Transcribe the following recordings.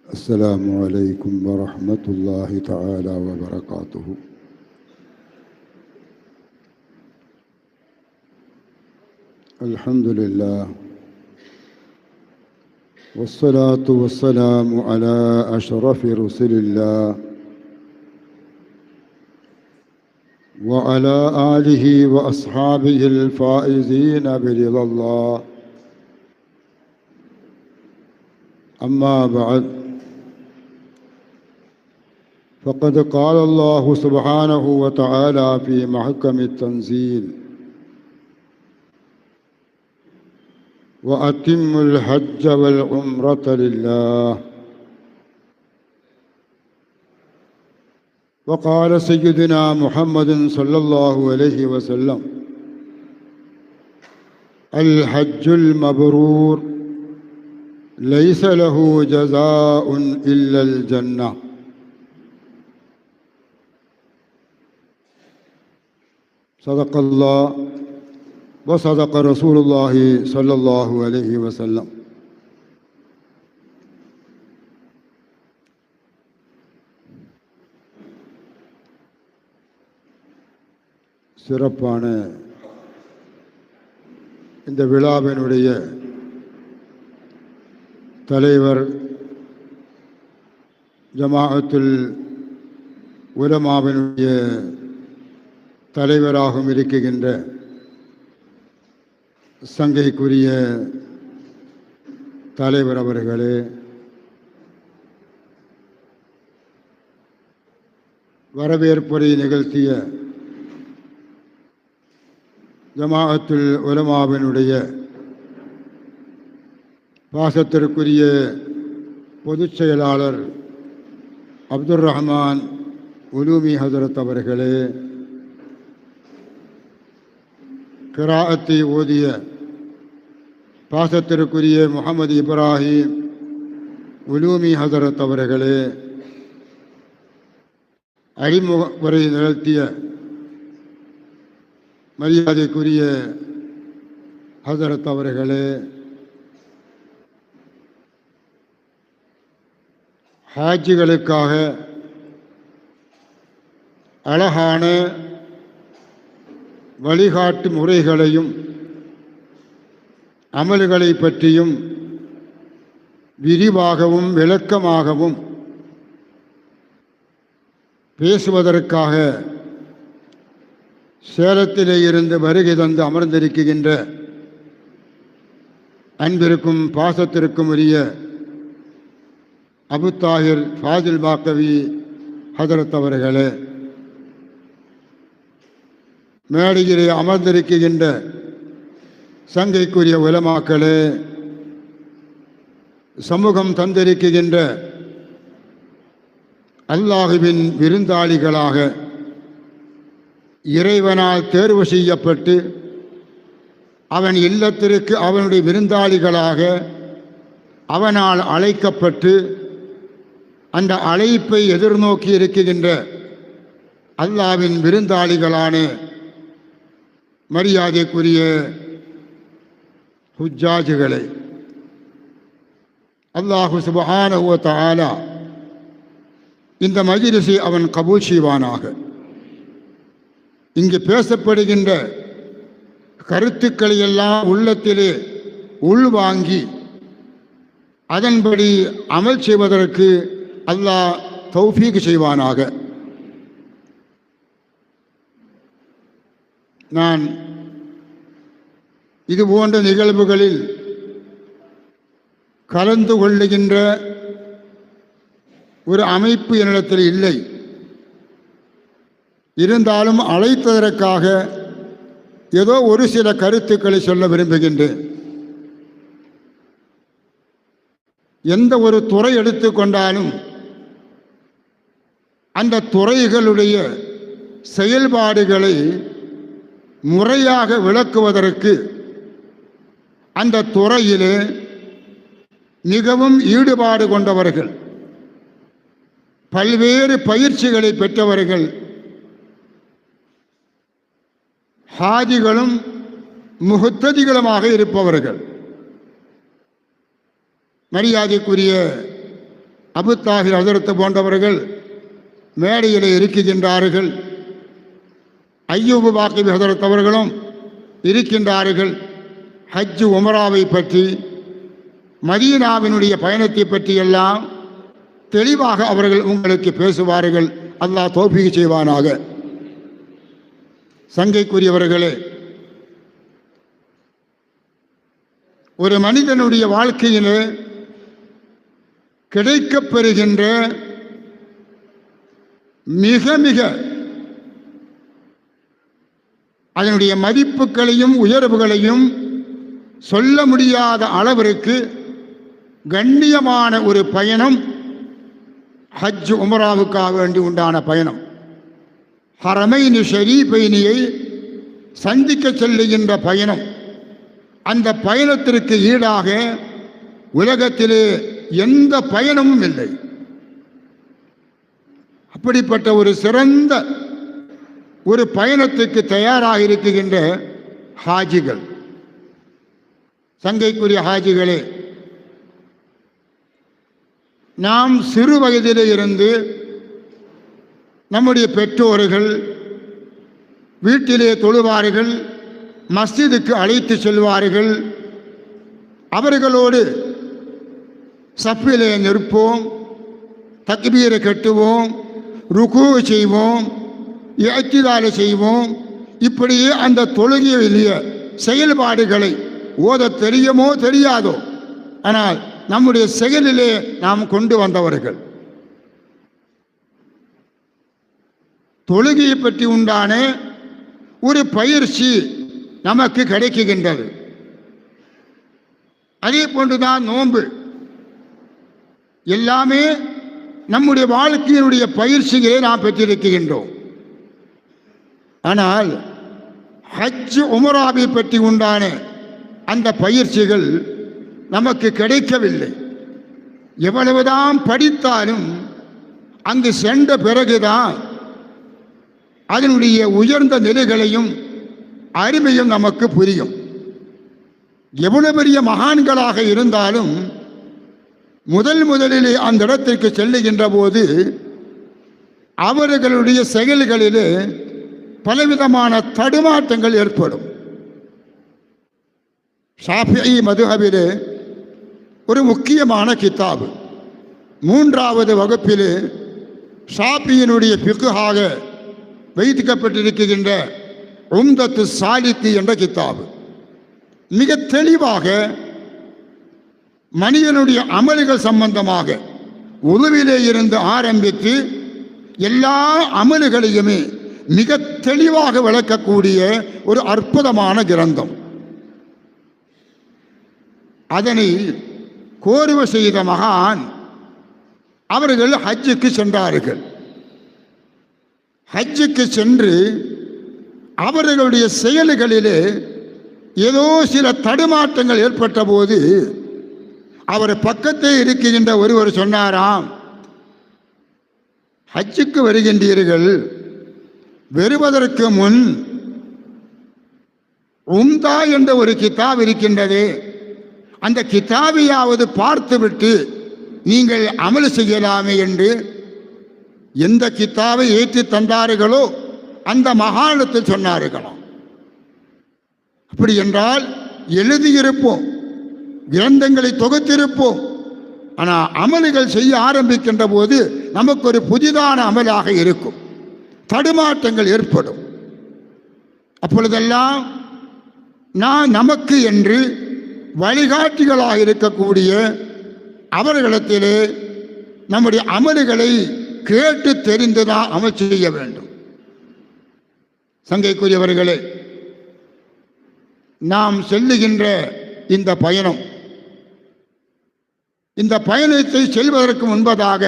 السلام عليكم ورحمة الله تعالى وبركاته. الحمد لله والصلاة والسلام على أشرف رسل الله وعلى آله وأصحابه الفائزين برضا الله. أما بعد، فقد قال الله سبحانه وتعالى في محكم التنزيل: وأتموا الحج والعمرة لله. وقال سيدنا محمد صلى الله عليه وسلم: الحج المبرور ليس له جزاء إلا الجنة. صدق الله وصدق رسول الله صلى الله عليه وسلم. சிறப்பான இந்த விழாவினுடைய தலைவர், ஜமாஅத்துல் உலமாவினுடைய தலைவராகவும் இருக்கின்ற சங்கைக்குரிய தலைவர் அவர்களே, வரவேற்புரை நிகழ்த்திய ஜமாஅத்துல் உலமாவினுடைய பாசத்திற்குரிய பொதுச் செயலாளர் அப்துல் ரஹ்மான் உலூமி ஹசரத் அவர்களே, கிராஅத்தை ஓதிய பாசத்திற்குரிய முகமது இப்ராஹிம் உலூமி ஹசரத் அவர்களே, அறிமுறை நிகழ்த்திய மரியாதைக்குரிய ஹசரத் அவர்களே, ஹாஜிகளுக்காக அழகான வழிகாட்டு முறைகளையும் அமல்களை பற்றியும் விரிவாகவும் விளக்கமாகவும் பேசுவதற்காக சேலத்திலே இருந்து வருகை தந்து அமர்ந்திருக்கின்ற அன்பிற்கும் பாசத்திற்கும் உரிய அபு தாஹிர் ஃபாசில் பாக்கவி ஹதரத் அவர்களே, மேடையிலே அமர்ந்திருக்கின்ற சங்கைக்குரிய உலமாக்களே, சமூகம் தந்திருக்கின்ற அல்லாஹுவின் விருந்தாளிகளாக இறைவனால் தேர்வு செய்யப்பட்டு அவன் இல்லத்திற்கு அவனுடைய விருந்தாளிகளாக அவனால் அழைக்கப்பட்டு அந்த அழைப்பை எதிர்நோக்கி இருக்கின்ற அல்லாஹ்வின் விருந்தாளிகளான மரியாதைக்குரிய ஹுஜ்ஜாஜுகளை அல்லாஹு சுப்ஹானஹு வ தஆலா இந்த மஜ்லிஸை அவன் கபூல் செய்வானாக. இங்கு பேசப்படுகின்ற கருத்துக்களை எல்லாம் உள்ளத்திலே உள்வாங்கி அதன்படி அமல் செய்வதற்கு அல்லாஹ் தௌஃபீக் செய்வானாக. நான் இது போன்ற நிகழ்வுகளில் கலந்து கொள்ளுகின்ற ஒரு அமைப்பு என்னிடத்தில் இல்லை. இருந்தாலும் அழைத்ததற்காக ஏதோ ஒரு சில கருத்துக்களை சொல்ல விரும்புகின்றேன். எந்த ஒரு துறை எடுத்துக்கொண்டாலும் அந்த துறைகளுடைய செயல்பாடுகளை முறையாக விளக்குவதற்கு அந்த துறையிலே மிகவும் ஈடுபாடு கொண்டவர்கள், பல்வேறு பயிற்சிகளை பெற்றவர்கள், ஹாஜிகளும் முஹத்ததிகளுமாக இருப்பவர்கள். மரியாதைக்குரிய அபு தாஹிர் ஹஜ்ரத் போன்றவர்கள் மேடையில் இருக்கின்றார்கள். ஐயூப் பாக்கிபி ஹஜ்ரத் அவர்களும் இருக்கின்றார்கள். ஹஜ் உம்ராவை பற்றி, மதீனாவினுடைய பயணத்தை பற்றி எல்லாம் தெளிவாக அவர்கள் உங்களுக்கு பேசுவார்கள். அல்லாஹ் தௌஃபீக் செய்வானாக. சங்கைக்குரியவர்களே, ஒரு மனிதனுடைய வாழ்க்கையில் கிடைக்கப்பெறுகின்ற மிக மிக அதனுடைய மதிப்புகளையும் உயர்வுகளையும் சொல்ல முடியாத அளவிற்கு கண்ணியமான ஒரு பயணம் ஹஜ் உம்ராவுக்காக வேண்டி உண்டான பயணம். ஹரமைனி ஷரீஃபைனியை சந்திக்க செல்லுகின்ற பயணம். அந்த பயணத்திற்கு ஈடாக உலகத்திலே எந்த பயணமும் இல்லை. அப்படிப்பட்ட ஒரு சிறந்த ஒரு பயணத்துக்கு தயாராக இருக்கின்ற ஹாஜிகள், சங்கைக்குரிய ஹாஜிகளே, நாம் சிறு வயதிலே இருந்து நம்முடைய பெற்றோர்கள் வீட்டிலே தொழுவார்கள், மஸ்ஜிதுக்கு அழைத்து செல்வார்கள். அவர்களோடு சஃபிலே நிற்போம், தக்பீரை கட்டுவோம், ருக்கு செய்வோம், இஅ்திதால் செய்வோம். இப்படியே அந்த தொழுகையிலேய செயல்பாடுகளை ஓத தெரியுமோ தெரியாதோ, ஆனால் நம்முடைய செயலிலே நாம் கொண்டு வந்தவர்கள். தொழுகையை பற்றி உண்டான ஒரு பயிற்சி நமக்கு கிடைக்குகின்றது. அதே போன்றுதான் நோன்பு. எல்லாமே நம்முடைய வாழ்க்கையினுடைய பயிற்சிகளை நாம் பெற்றிருக்கின்றோம். ஆனால் ஹஜ் உம்ராவை பற்றி உண்டான அந்த பயிற்சிகள் நமக்கு கிடைக்கவில்லை. எவ்வளவுதான் படித்தாலும் அங்கு சென்ற பிறகுதான் அதனுடைய உயர்ந்த நிலைகளையும் அருமையும் நமக்கு புரியும். எவ்வளவு பெரிய மகான்களாக இருந்தாலும் முதலிலே அந்த இடத்திற்கு செல்லுகின்ற போது அவர்களுடைய செயல்களிலே பலவிதமான தடுமாற்றங்கள் ஏற்படும். ஷாஃபிஈ மதுஹபிலே ஒரு முக்கியமான கிதாபு, 3வது வகுப்பிலே ஷாஃபியினுடைய ஃபிக்ஹாக வைக்கப்பட்டிருக்கின்ற உம்தத்து சாலிக் என்ற கிதாபு மிக தெளிவாக மனிதனுடைய அமல்கள் சம்பந்தமாக உதுவிலே இருந்து ஆரம்பித்து எல்லா அமல்களையுமே மிக தெளிவாக விளக்கக்கூடிய ஒரு அற்புதமான கிரந்தம். அதனை கோர்வு செய்த மகான் அவர்கள் ஹஜ்ஜுக்கு சென்றார்கள். ஹஜ்ஜுக்கு சென்று அவர்களுடைய செயல்களிலே ஏதோ சில தடுமாற்றங்கள் ஏற்பட்ட போது அவர் பக்கத்தில் இருக்கின்ற ஒருவர் சொன்னாராம், ஹஜ்ஜுக்கு வருகின்றீர்கள், வருவதற்கு முன் உம்தா என்ற ஒரு கிதாப் இருக்கின்றது, அந்த கிதாபையாவது பார்த்துவிட்டு நீங்கள் அமல் செய்யலாமே என்று எந்த கிதாபை ஏற்றி தந்தார்களோ அந்த மகாணத்தில் சொன்னார்களாம். அப்படி என்றால் எழுதியிருப்போம், கிரந்தங்களை தொகுத்திருப்போம், ஆனால் அமல்கள் செய்ய ஆரம்பிக்கின்ற போது நமக்கு ஒரு புதிதான அமலாக இருக்கும், தடுமாற்றங்கள் ஏற்படும். அப்பொழுதெல்லாம் நமக்கு என்று வழிகாட்டிகளாக இருக்கக்கூடிய அவர்களிடத்திலே நம்முடைய அமல்களை கேட்டு தெரிந்துதான் அமல் செய்ய வேண்டும். சங்கைக்குரியவர்களே, நாம் செல்லுகின்ற இந்த பயணம், இந்த பயணத்தை செல்வதற்கு முன்பதாக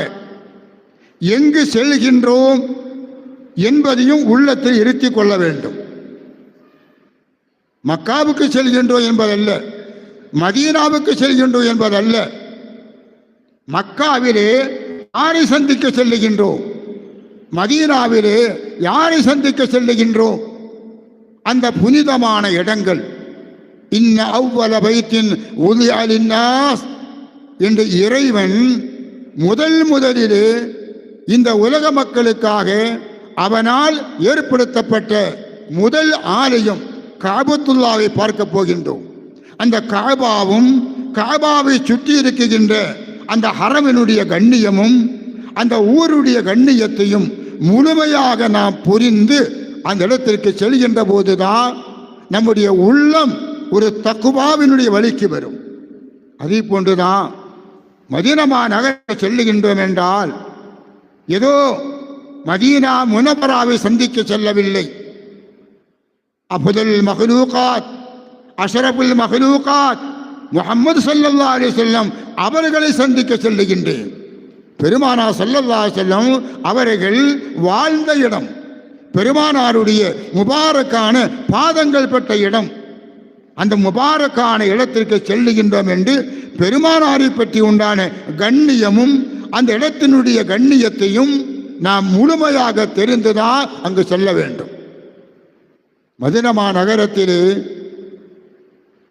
எங்கு செல்கின்றோம் என்பதையும் உள்ளத்தில் இருத்திக் கொள்ள வேண்டும். மக்காவுக்கு செல்கின்றோம் என்பதல்ல, மதீனாவுக்கு செல்கின்றோம் என்பதல்ல, மக்காவிலே யாரை சந்திக்க செல்லுகின்றோம், மதீனாவிலே யாரை சந்திக்க செல்லுகின்றோம், அந்த புனிதமான இடங்கள். இன்ன அவ்வல பைத்தின் உதிஅ லின்னாஸ் என்று இறைவன் முதலிலே இந்த உலக மக்களுக்காக அவனால் ஏற்படுத்தப்பட்ட முதல் ஆலயம் காபத்துல்லாவை பார்க்க போகின்றோம். அந்த காபாவும் காபாவை சுற்றி இருக்குகின்ற அந்த ஹரமினுடைய கண்ணியமும் அந்த ஊருடைய கண்ணியத்தையும் முழுமையாக நாம் புரிந்து அந்த இடத்திற்கு செல்கின்ற போதுதான் நம்முடைய உள்ளம் ஒரு தக்குவாவினுடைய வழிக்கு வரும். அதே போன்றுதான் மதீனா நகர செல்லுகின்றோம் என்றால் ஏதோ மதீனா முனவராவை சந்திக்க செல்லவில்லை. அஃதலுல் மஹ்லூகாத் அஷ்ரஃபுல் மஹ்லூகாத் முஹம்மது ஸல்லல்லாஹு அலைஹி வஸல்லம் அவர்களை சந்திக்க செல்லுகின்றேன். பெருமானார் ஸல்லல்லாஹு அலைஹி வஸல்லம் அவர்கள் வாழ்ந்த இடம், பெருமானாருடைய முபாரக்கான பாதங்கள் பட்ட இடம், அந்த முபாரக்கான இடத்திற்கு செல்லுகின்றோம் என்று பெருமானாரை பற்றி உண்டான கண்ணியமும் அந்த இடத்தினுடைய கண்ணியத்தையும் நாம் முழுமையாக தெரிந்துதான் அங்கு செல்ல வேண்டும். மதீனா நகரத்திலே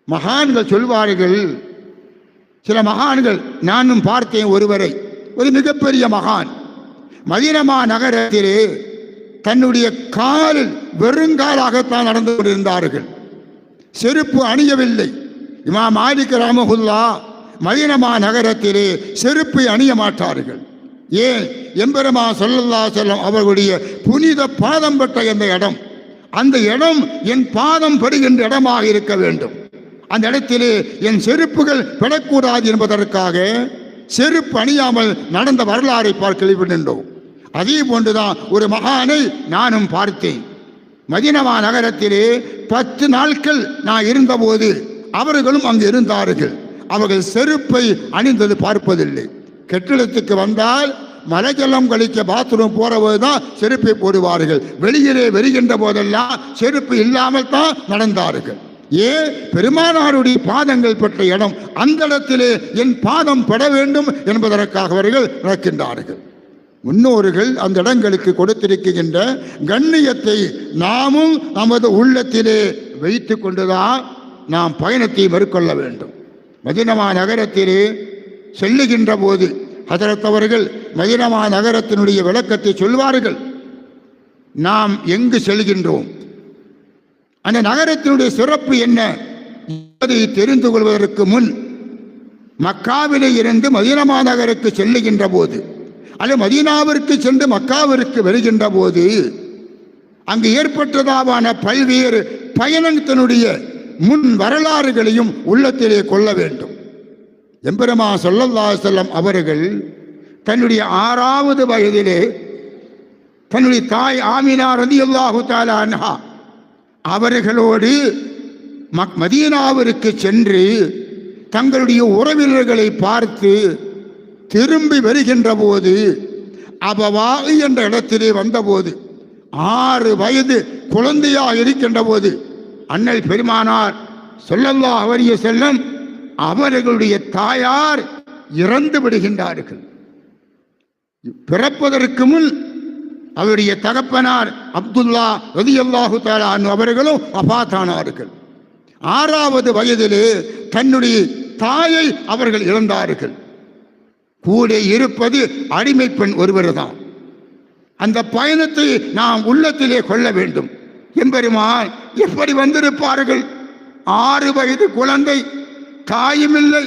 மகான்கள் சொல்வார்கள், சில மகான்கள், நானும் பார்த்தேன் ஒருவரை, ஒரு மிகப்பெரிய மகான் மதீனா நகரத்திலே தன்னுடைய காலில் வெறுங்காலாகத்தான் நடந்து கொண்டிருந்தார்கள், செருப்பு அணியவில்லை. இமாம் மாலிக் ரஹ்மத்துல்லாஹ் மதீனா நகரத்திலே செருப்பை அணிய மாட்டார்கள். ஏன்? எம்பெருமான் ஸல்லல்லாஹு அலைஹி வஸல்லம் அவர்களுடைய புனித பாதம் பட்ட அந்த இடம், அந்த இடம் என் பாதம் படுகின்ற இடமாக இருக்க வேண்டும். அந்த இடத்திலே என் செருப்புகள் பெறக்கூடாது என்பதற்காக செருப்பு அணியாமல் நடந்த வரலாறை கேள்விப்பட்டோம். அதே போன்றுதான் ஒரு மகானை நானும் பார்த்தேன். மதீனா நகரத்திலே 10 நாட்கள் நான் இருந்தபோது அவர்களும் அங்கு இருந்தார்கள். அவர்கள் செருப்பை அணிந்தது பார்ப்பதில்லை. கெட்டிடத்துக்கு வந்தால் மலைஜலம் கழிக்க பாத்ரூம் போறபோது தான் செருப்பை போடுவார்கள். வெளியிலே வருகின்ற போதெல்லாம் செருப்பு இல்லாமல் தான் நடந்தார்கள். ஏன்? பெருமானாருடைய பாதங்கள் பெற்ற இடம், அந்த இடத்திலே என் பாதம் பட வேண்டும் என்பதற்காக அவர்கள் நடக்கின்றார்கள். முன்னோர்கள் அந்த இடங்களுக்கு கொடுத்திருக்கின்ற கண்ணியத்தை நாமும் நமது உள்ளத்திலே வைத்து கொண்டுதான் நாம் பயணத்தை மேற்கொள்ள வேண்டும். மதீனா நகரத்திலே செல்லுகின்ற போது ஹஜரத் அவர்கள் மதீனா நகரத்தினுடைய விளக்கத்தை சொல்வார்கள். நாம் எங்கு செல்கின்றோம், அந்த நகரத்தினுடைய சிறப்பு என்ன என்பதை தெரிந்து கொள்வதற்கு முன் மக்காவிலே இருந்து மதீனா நகருக்கு செல்லுகின்ற போது அல்லது மதீனாவிற்கு சென்று மக்காவிற்கு வருகின்ற போது அங்கு ஏற்பட்டதான பல்வேறு பயணத்தினுடைய முன் வரலாறுகளையும் உள்ளத்திலே கொள்ள வேண்டும். எம்பெருமான் ஸல்லல்லாஹு அலைஹி வஸல்லம் அவர்கள் தன்னுடைய 6வது வயதிலே தன்னுடைய தாய் ஆமினா ரலியல்லாஹு தஆலா அன்ஹா அவர்களோடு மதீனாவிற்கு சென்று தங்களுடைய உறவினர்களை பார்த்து திரும்பி வருகின்ற போது அபவா என்ற இடத்திலே வந்தபோது 6 வயது குழந்தையாக இருக்கின்ற போது அண்ணல் பெருமானார் ஸல்லல்லாஹு அலைஹி வஸல்லம் அவர்களுடைய தாயார் இறந்து விடுகின்றார்கள். பிறப்பதற்கு முன் அவருடைய தகப்பனார் அப்துல்லா ரலியல்லாஹு தஆலா அன்ஹு அவர்களும் வஃபாத்தானார்கள். 6வது வயதிலே தன்னுடைய தாயை அவர்கள் இழந்தார்கள். கூட இருப்பது அடிமை பெண் ஒருவர் தான். அந்த பயணத்தை நாம் உள்ளத்திலே கொள்ள வேண்டும். எம்பெருமான் எப்படி வந்திருப்பார்கள்? 6 வயது குழந்தை, தாயும் இல்லை,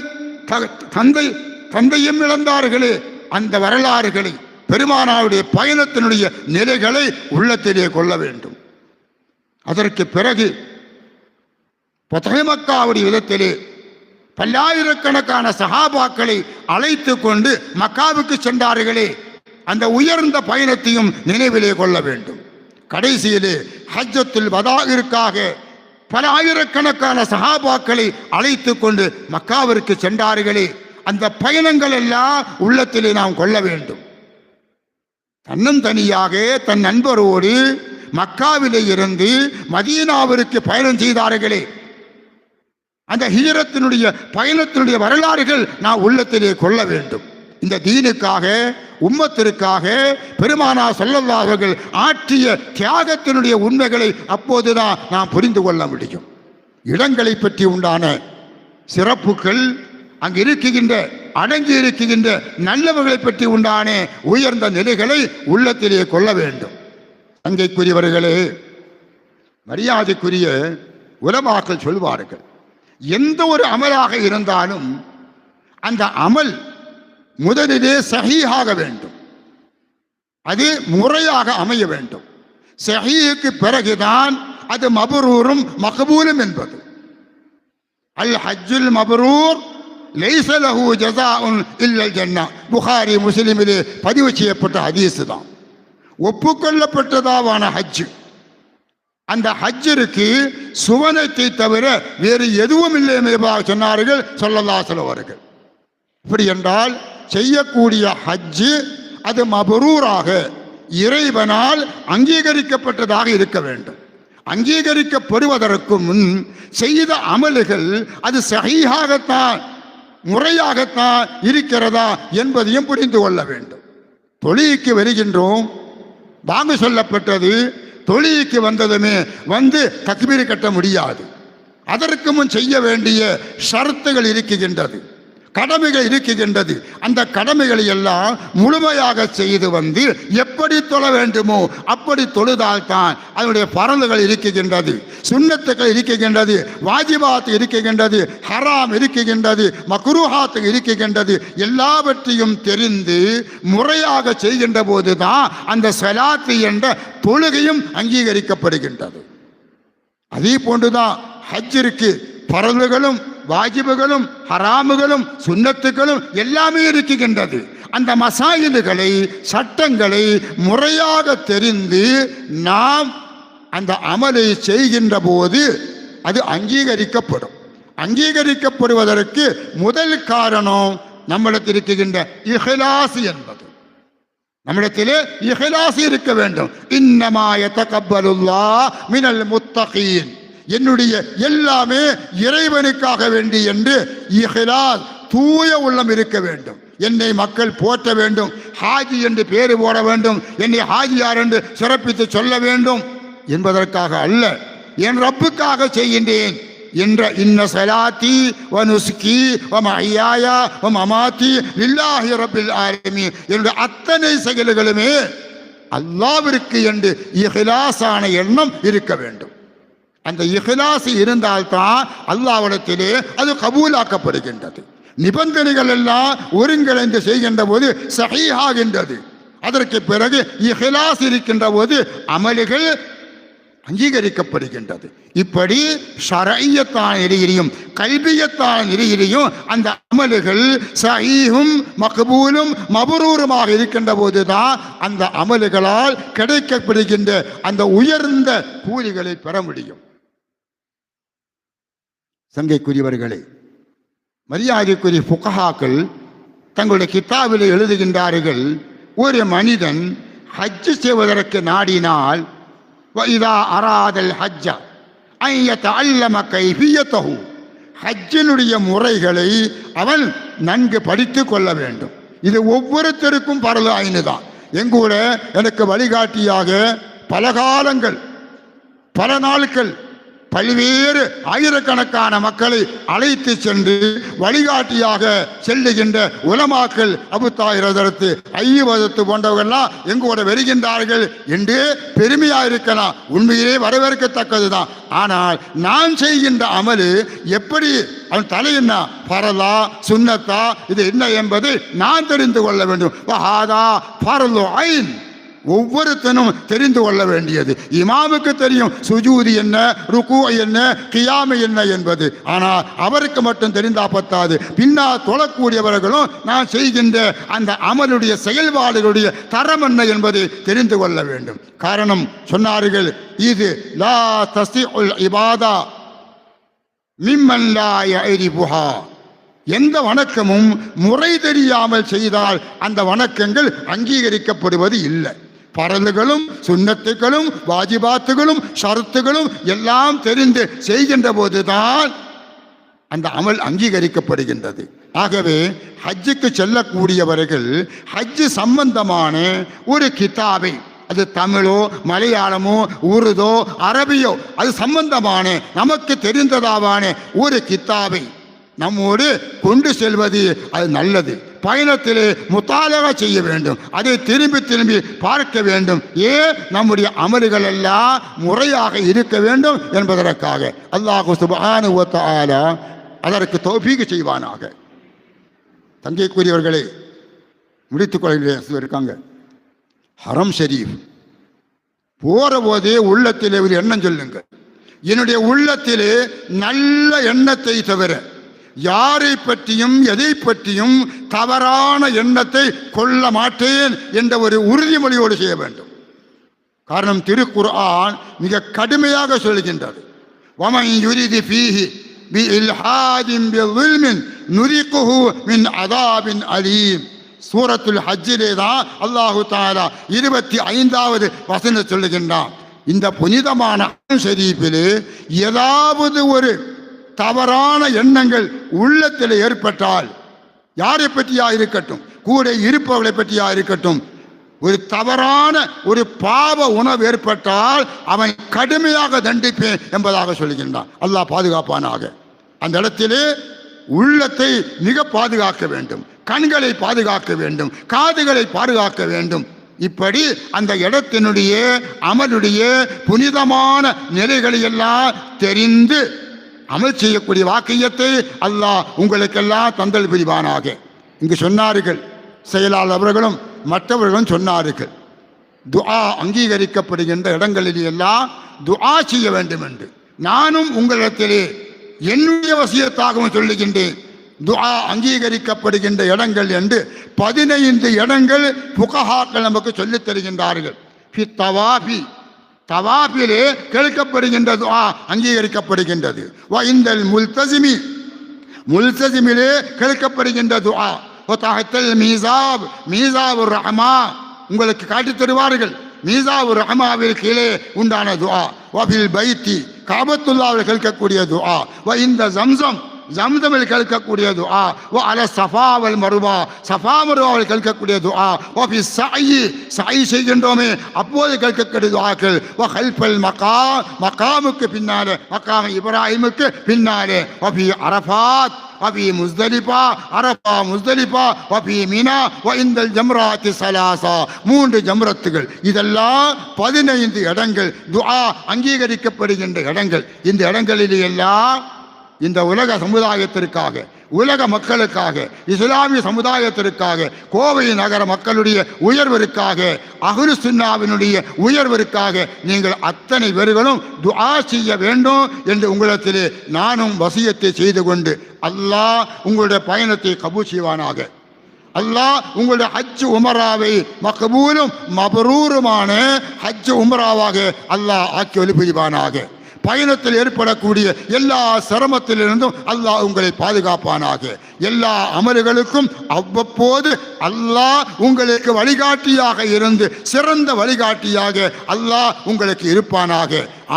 தந்தையும் இழந்தார்களே. அந்த வரலாறுகளை, பெருமானாருடைய பயணத்தினுடைய நிலைகளை உள்ளத்திலே கொள்ள வேண்டும். அதற்கு பிறகு ஃபத்ஹ் மக்காவுடைய விதத்திலே பல்லாயிரக்கணக்கான சஹாபாக்களை அழைத்து கொண்டு மக்காவுக்கு சென்றார்களே, அந்த உயர்ந்த பயணத்தையும் நினைவிலே கொள்ள வேண்டும். கடைசியிலே ஹஜ்ஜத்துல் வதாஇற்காக பல ஆயிரக்கணக்கான சஹாபாக்களை அழைத்து கொண்டு மக்காவிற்கு சென்றார்களே, அந்த பயணங்கள் எல்லாம் உள்ளத்திலே நாம் கொள்ள வேண்டும். தன்னந்தனியாக தன் நண்பரோடு மக்காவிலே இருந்து மதீனாவிற்கு பயணம் செய்தார்களே, அந்த ஹிஜ்ரத்தினுடைய பயணத்தினுடைய வரலாறுகள் நாம் உள்ளத்திலே கொள்ள வேண்டும். இந்த தீனுக்காக, உம்மத்திற்காக பெருமானார் ஸல்லல்லாஹு அலைஹி வஸல்லம் ஆற்றிய தியாகத்தினுடைய உண்மைகளை அப்போதுதான் நாம் புரிந்து கொள்ள முடியும். இடங்களை பற்றி உண்டான சிறப்புகள், அங்கு இருக்கின்ற அடங்கி இருக்கின்ற நல்லவர்களை பற்றி உண்டான உயர்ந்த நிலைகளை உள்ளத்திலே கொள்ள வேண்டும். அங்கைக்குரியவர்களே, மரியாதைக்குரிய உலமாக்கள் சொல்வார்கள், எந்த ஒரு அமலாக இருந்தாலும் அந்த அமல் முதலிலே சஹீஹாக வேண்டும், அது முறையாக அமைய வேண்டும். சஹீஹுக்கு பிறகுதான் அது மப்ரூரும் மக்பூலும் என்பது. அல் ஹஜ்ஜுல் மப்ரூர் லைஸ லஹு ஜஸாஉன் இல்லல் ஜன்னah. புகாரி முஸ்லிமிலே பதிவு செய்யப்பட்ட ஹதீஸ் தான். ஒப்புக்கொள்ளப்பட்டதாவான ஹஜ், அந்த ஹஜ்ஜிற்கு சுவனத்தை தவிர வேறு எதுவும் இல்லை என்பதாக சொன்னார்கள் ஸல்லல்லாஹு அலைஹி வஸல்லம் அவர்கள். இப்படி என்றால் செய்யக்கூடிய ஹஜ்ஜு அது மப்ரூராக இறைவனால் அங்கீகரிக்கப்பட்டதாக இருக்க வேண்டும். அங்கீகரிக்கப்படுவதற்கு முன் செய்த அமல்கள் அது சஹீஹாகத்தான் முறையாகத்தான் இருக்கிறதா என்பதையும் புரிந்து கொள்ள வேண்டும். தொழுகைக்கு வருகின்றோம், பாங்கு சொல்லப்பட்டது, தொழுகைக்கு வந்ததுமே வந்து தக்பீர் கட்ட முடியாது. அதற்கு முன் செய்ய வேண்டிய ஷரத்துகள் இருக்கின்றது, கடமைகள் இருக்கின்றது. அந்த கடமைகளை எல்லாம் முழுமையாக செய்து வந்து எப்படி தொழ வேண்டுமோ அப்படி தொழுதால் தான் அதனுடைய பரந்துகள் இருக்கின்றது, சுன்னத்துக்கள் இருக்கின்றது, வாஜிபாத் இருக்கின்றது, ஹராம் இருக்கின்றது, மக்ரூஹாத் இருக்கின்றது. எல்லாவற்றையும் தெரிந்து முறையாக செய்கின்ற போது தான் அந்த ஸலாத்து என்ற தொழுகையும் அங்கீகரிக்கப்படுகின்றது. அதே போன்றுதான் ஹஜ்ஜிற்கு பரந்துகளும் வாஜிபுகளும் ஹராமுகளும் சுன்னத்துகளும் எல்லாமே இருக்கின்றது. அந்த மசாயில்களை சட்டங்களை முறையாக தெரிந்து நாம் அந்த அமலை செய்கின்ற போது அது அங்கீகரிக்கப்படும். அங்கீகரிக்கப்படுவதற்கு முதல் காரணம் நம்மிடத்தில் இருக்கின்ற இஹ்லாஸ் என்பது. நம்மிடத்திலே இஹ்லாஸ் இருக்க வேண்டும். இன்னமா யதகப்பலுல்லாஹ் மினல் முத்தகீன், என்னுடைய எல்லாமே இறைவனுக்காக வேண்டி என்று இஹ்லாஸ் தூய உள்ளம் இருக்க வேண்டும். என்னை மக்கள் போற்ற வேண்டும், ஹாஜி என்று பேரு போட வேண்டும், என்னை ஹாஜியார் என்று சிறப்பித்து சொல்ல வேண்டும் என்பதற்காக அல்ல, என் ரப்புக்காக செய்கின்றேன் என்ற இன்ன ஸலாத்தி வ நுஸ்கி வ மஹ்யாயா வ மமாத்தி லில்லாஹி ரப்பில் ஆலமீன் என்ற அத்தனை செயல்களுமே அல்லாஹ்விற்கு என்று இஹ்லாஸான எண்ணம் இருக்க வேண்டும். அந்த இஹ்லாஸ் இருந்தால்தான் அல்லாஹ்விடத்திலே அது கபூலாக்கப்படுகின்றது. நிபந்தனைகள் எல்லாம் ஒருங்கிணைந்து செய்கின்ற போது சஹீஹாகின்றது. அதற்கு பிறகு இஹ்லாஸ் இருக்கின்ற போது அமல்கள் அங்கீகரிக்கப்படுகின்றது. இப்படி ஷரஈயத்தான நிலையிலையும் கல்பியத்தான நிலையிலையும் அந்த அமல்கள் சஹீஹும் மக்பூலும் மப்ரூருமாக இருக்கின்ற போதுதான் அந்த அமல்களால் கிடைக்கப்படுகின்ற அந்த உயர்ந்த கூலிகளை பெற முடியும். சங்கைக்குரியவர்களே, மரியாதைக்குரிய ஃபுகஹாக்கள் தங்களுடைய கிதாபில் எழுதுகின்றார்கள், ஒரு மனிதன் ஹஜ் செய்வதற்கு நாடினால் وَإِذَا أَرَادَ الْحَجَّ أَنْ يَتَعَلَّمَ كَيْفِيَّتَهُ, ஹஜ்ஜினுடைய முறைகளை அவன் நன்கு படித்து கொள்ள வேண்டும். இது ஒவ்வொருத்தருக்கும் பரல ஐனுதான். எங்கூட எனக்கு வழிகாட்டியாக பல காலங்கள் பல நாட்கள் பல்வேறு ஆயிரக்கணக்கான மக்களை அழைத்து சென்று வழிகாட்டியாக செல்லுகின்ற உலமாக்கள் அபு தாஹிர் ஹஸரத் ஐயுவதத்து போன்றவர்கள்லாம் எங்கூட வருகின்றார்கள் என்று பெருமையாக இருக்கலாம், உண்மையிலே வரவேற்கத்தக்கதுதான். ஆனால் நான் செய்கின்ற அமல் எப்படி, அவன் தலை என்ன, பரலா சுன்னத்தா, இது என்ன என்பதை நான் தெரிந்து கொள்ள வேண்டும். வஹாதா ஃபர்லு ஐன், ஒவ்வொருத்தனும் தெரிந்து கொள்ள வேண்டியது. இமாமுக்கு தெரியும் சுஜூதி என்ன, ருக்கு என்ன, கியாமு என்ன என்பது. ஆனால் அவருக்கு மட்டும் தெரிந்தா பத்தாது, பின்னால் தொழக்கூடியவர்களும் நான் செய்கின்ற அந்த அமலுடைய செயல்பாடுகளுடைய தரம் என்ன என்பதை தெரிந்து கொள்ள வேண்டும். காரணம் சொன்னார்கள், இது லா தஸ்திஉல் இபாதா மிம்மன் லா யஅரிஃபுஹா, எந்த வணக்கமும் முறை தெரியாமல் செய்தால் அந்த வணக்கங்கள் அங்கீகரிக்கப்படுவது இல்லை. பரலுகளும் சுன்னத்துகளும் வாஜிபாத்துகளும் ஷரத்துகளும் எல்லாம் தெரிந்து செய்கின்ற போதுதான் அந்த அமல் அங்கீகரிக்கப்படுகின்றது. ஆகவே ஹஜ்ஜுக்கு செல்லக்கூடியவர்கள் ஹஜ்ஜு சம்பந்தமான ஒரு கிதாபை, அது தமிழோ மலையாளமோ உருதோ அரபியோ அது சம்பந்தமான நமக்கு தெரிந்ததாவான ஒரு கிதாபை நம்மோடு கொண்டு செல்வது அது நல்லது. பயணத்திலே முத்தாலகா செய்ய வேண்டும், அதை திரும்பி திரும்பி பார்க்க வேண்டும். ஏன் நம்முடைய அமல்கள் எல்லாம் முறையாக இருக்க வேண்டும் என்பதற்காக. அல்லாஹ் சுப்ஹானஹு வ தஆலா அதற்கு தௌஃபீக் செய்வானாக. தங்கைக்குரியவர்களே, முடித்துக் கொள்கிறேன். இருக்காங்க ஹரம் ஷரீஃப் போற போதே உள்ளத்திலே ஒரு எண்ணம் சொல்லுங்க, என்னுடைய உள்ளத்திலே நல்ல எண்ணத்தை தவிர யாரை பற்றியும் எதை பற்றியும் தவறான எண்ணத்தை கொள்ள மாட்டேன் என்ற ஒரு உறுதிமொழியோடு செய்ய வேண்டும். காரணம், திருக்குர்ஆன் மிக கடுமையாக சொல்கின்றது. வமன் யுரிது ஃபீஹி பிஇல்ஹாதின் பிظுல்மின் நுரிகுஹு மின் அதாபின் அலீம். சூரத்துல் ஹஜ்ஜிலே தான் அல்லாஹு தஆலா 25வது வசனம் சொல்லுகின்றான். இந்த புனிதமான ஷரீஃபிலே ஏதாவது ஒரு தவறான எண்ணங்கள் உள்ளத்தில் ஏற்பட்டால், யாரை பற்றியா இருக்கட்டும், கூட இருப்பவர்களை பற்றியா இருக்கட்டும், ஒரு தவறான ஒரு பாவ உணவு ஏற்பட்டால் அவன் கடுமையாக தண்டிப்பேன் என்பதாக சொல்லுகின்றான். அல்லாஹ் பாதுகாப்பானாக. அந்த இடத்திலே உள்ளத்தை மிக பாதுகாக்க வேண்டும், கண்களை பாதுகாக்க வேண்டும், காதுகளை பாதுகாக்க வேண்டும். இப்படி அந்த இடத்தினுடைய அமலுடைய புனிதமான நிலைகளை எல்லாம் தெரிந்து அமல் செய்யக்கூடிய வாக்கியத்தை அல்லாஹ் உங்களுக்கெல்லாம் தந்தல் புரிவானாக. இங்கு சொன்னார்கள், செயலாளர் அவர்களும் மற்றவர்களும் சொன்னார்கள், துஆ அங்கீகரிக்கப்படுகின்ற இடங்களில் எல்லாம் துஆ செய்ய வேண்டும் என்று. நானும் உங்களிடத்திலே என்னுடைய வசியத்தாகவும் சொல்லுகின்றேன். துஆ அங்கீகரிக்கப்படுகின்ற இடங்கள் என்று 15 இடங்கள் புகஹாக்கள் நமக்கு சொல்லித் தருகின்றார்கள். தவாஃபிலே கேட்கப்படுகின்ற துஆ அங்கீகரிக்கப்படுகின்றது. இந்தல் முல்தஸிமிலே கேட்கப்படுகின்ற துஆ தஹ்தல் மீஸாபுர் ரஹ்மா உங்களுக்கு காட்டித் தருவார்கள். மீஸாபுர் ரஹ்மாவில் கீழே உண்டான துஆ. வபில் பைத்தி காபத்துல்லாவில் கேட்கக்கூடிய துஆ. இந்த ஜம்சமில் கேட்கக்கூடிய துஆ. அல சஃபா வல் மர்வா சஃபா மர்வாவில் கேட்கக்கூடிய துஆ. வஃபி ஸஅய் செய்கின்றோமே அப்போது கேட்கக்கூடிய துஆக்கள். வஹல்ஃபல் மகாமுக்கு பின்னாலே, மகாம் இப்ராஹிமுக்கு பின்னாலே. வஃபி அரஃபாத் வஃபி முஸ்தலிஃபா அரஃபா முஸ்தலிஃபா வஃபி மினா வஇந்தல் ஜம்ராத்தி ஸலாஸா 3 ஜம்ரத்துகள். இதெல்லாம் 15 இடங்கள் துஆ அங்கீகரிக்கப்படுகின்ற இடங்கள். இந்த இடங்களில் எல்லாம் இந்த உலக சமுதாயத்திற்காக, உலக மக்களுக்காக, இஸ்லாமிய சமுதாயத்திற்காக, கோவை நகர மக்களுடைய உயர்விற்காக, அஹ்லு சுன்னாவினுடைய உயர்விற்காக நீங்கள் அத்தனை பேர்களும் துஆ செய்ய வேண்டும் என்று உங்களிடத்திலே நானும் வசியத்தை செய்து கொண்டு, அல்லாஹ் உங்களுடைய பயணத்தை கபூல் செய்வானாக. அல்லாஹ் உங்களுடைய ஹஜ் உமராவை மக்பூலும் மப்ரூருமான ஹஜ் உமராவாக அல்லாஹ் ஆக்கி ஒளிபுரிவானாக. பயணத்தில் ஏற்படக்கூடிய எல்லா சிரமத்திலிருந்தும் அல்லாஹ் உங்களை பாதுகாப்பானாக. எல்லா அமல்களுக்கும் அவ்வப்போது அல்லாஹ் உங்களுக்கு வழிகாட்டியாக இருந்து சிறந்த வழிகாட்டியாக அல்லாஹ் உங்களுக்கு இருப்பானாக.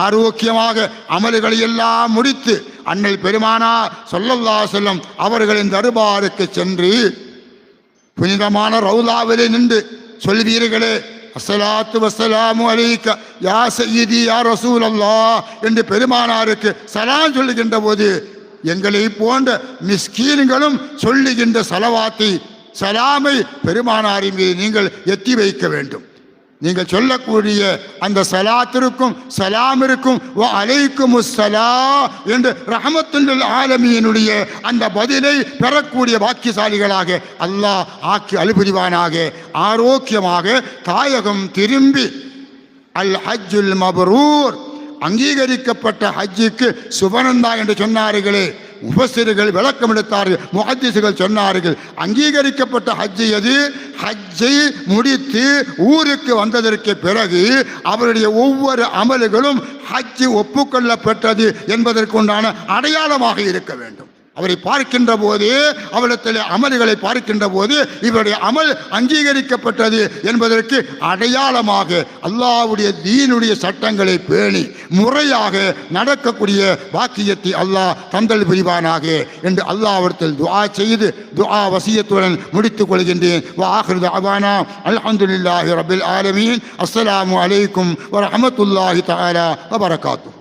ஆரோக்கியமாக அமல்களை எல்லாம் முடித்து அண்ணல் பெருமானார் ஸல்லல்லாஹு அலைஹி வஸல்லம் அவர்களின் தர்பாருக்கு சென்று புனிதமான ரவுலாவிலே நின்று சொல்வீர்களே, அஸ்ஸலாத்து வஸ்ஸலாமு அலைக்க யா சய்யிதி யா ரசூல் அல்லாஹ் என்று பெருமானாருக்கு சலாம் சொல்லுகின்ற போது எங்களை போன்ற மிஸ்கீன்களும் சொல்லுகின்ற சலவாத்தை சலாமை பெருமானாரின் மீது நீங்கள் எத்தி வைக்க வேண்டும். நீங்கள் சொல்லக்கூடிய அந்த சலாத்திற்கும் சலாமிற்கும் வ அலைக்குமுஸ் ஸலாம் என்று ரஹ்மத்துல் ஆலமீனுடைய அந்த பதிலை பெறக்கூடிய பாக்கியசாலிகளாக அல்லாஹ் ஆக்கி அலுபுரிவானாக. ஆரோக்கியமாக தாயகம் திரும்பி அல் ஹஜ்ஜுல் மப்ரூர் அங்கீகரிக்கப்பட்ட ஹஜ்ஜுக்கு சுபனந்தா என்று சொன்னார்களே, முஃபஸ்ஸிர்கள் விளக்கம் எடுத்தார்கள், முஹத்திஸுகள் சொன்னார்கள். அங்கீகரிக்கப்பட்ட ஹஜ்ஜு எது? ஹஜ்ஜை முடித்து ஊருக்கு வந்ததற்கு பிறகு அவருடைய ஒவ்வொரு அமல்களும் ஹஜ்ஜு ஒப்புக்கொள்ளப்பட்டது என்பதற்குண்டான அடையாளமாக இருக்க வேண்டும். அவரை பார்க்கின்ற போது, அவரிடத்தில் அமல்களை பார்க்கின்ற போது இவருடைய அமல் அங்கீகரிக்கப்பட்டது என்பதற்கு அடையாளமாக அல்லாஹ்வுடைய தீனுடைய சட்டங்களை பேணி முறையாக நடக்கக்கூடிய வாக்கியத்தை அல்லாஹ் தந்தல் புரிவானாக என்று அல்லாஹ்விடத்தில் துஆ செய்து துஆ வசியத்துடன் முடித்துக் கொள்கின்றேன். வஆகிரு தஅவானா அல்ஹம்துலில்லாஹி ரப்பில் ஆலமீன். அஸ்ஸலாமு அலைக்கும் வ ரஹ்மத்துல்லாஹி தஆலா வ பரகாத்துஹு.